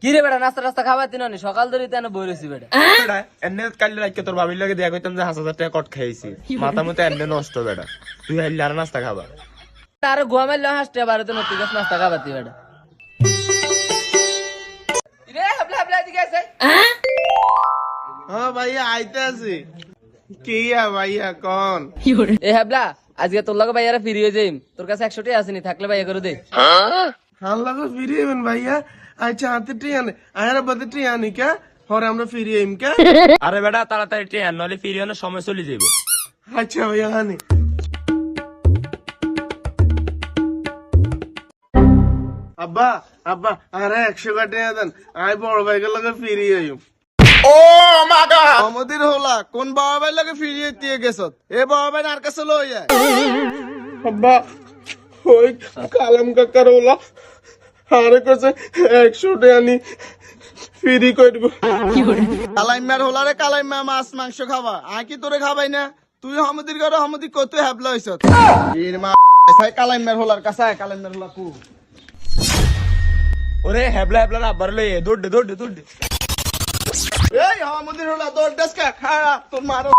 কি রে বেটা নাস্তা রাস্তা খাবার দিন সকাল ধরে তেন বই রয়েছি বেটা বেটা এনে কাল রাইকে তোর ভাবির লাগে দেখা কইতাম যে 5,000 টাকা কট খাইছি মাথা মতো এনে নষ্ট বেটা তুই আইলে আর নাস্তা খাবা আর ঘুমাইলে হাসতে পারে তো নতুন নাস্তা খাবার দি বেটা রে হাবলা হাবলা দিকে আছে হ্যাঁ ভাইয়া আইতে আছি কি ভাইয়া কোন এ হাবলা আজকে তোর লগে ভাইয়ারা ফিরি হয়ে যাইম তোর কাছে 100 টাকা আসেনি থাকলে ভাইয়া করে দে হাল লাগো ফিরে এবেন ভাইয়া আচ্ছা হাতে টিয়ানে আয়ার বাদে টিয়ানি কা হরে আমরা ফিরে এম কা আরে বেটা তাড়াতাড়ি ট্রেন নলে ফিরিয়ানোর সময় চলে যাইব আচ্ছা ভাইয়া হানি আব্বা আব্বা আরে 100 টাকা দেন আই বড় ভাইকে লগে ফিরে আইম ও মাগা আমাদের হলা কোন বাবা ভাই লগে ফিরে দিয়ে গেছত এ বাবা ভাই আর কাছে লই আয় আব্বা ওই কালাম কাকার হলা আরে কাছে 100 টাকা নি ফিরি কই দিব কালাইমার হলা রে কালাইমা মাছ মাংস খাবা আই কি তোরে খাবাই না তুই আমাদের ঘরে আমাদের কত হ্যাবলা হইছত এর মা সাই কালাইমার হলার কাছে কালাইমার হলা কু ওরে হেবলা হেবলা না আব্বার লই দৌড় দৌড় এই আমাদের হলা দৌড় দেশ কা খাড়া তোর মারো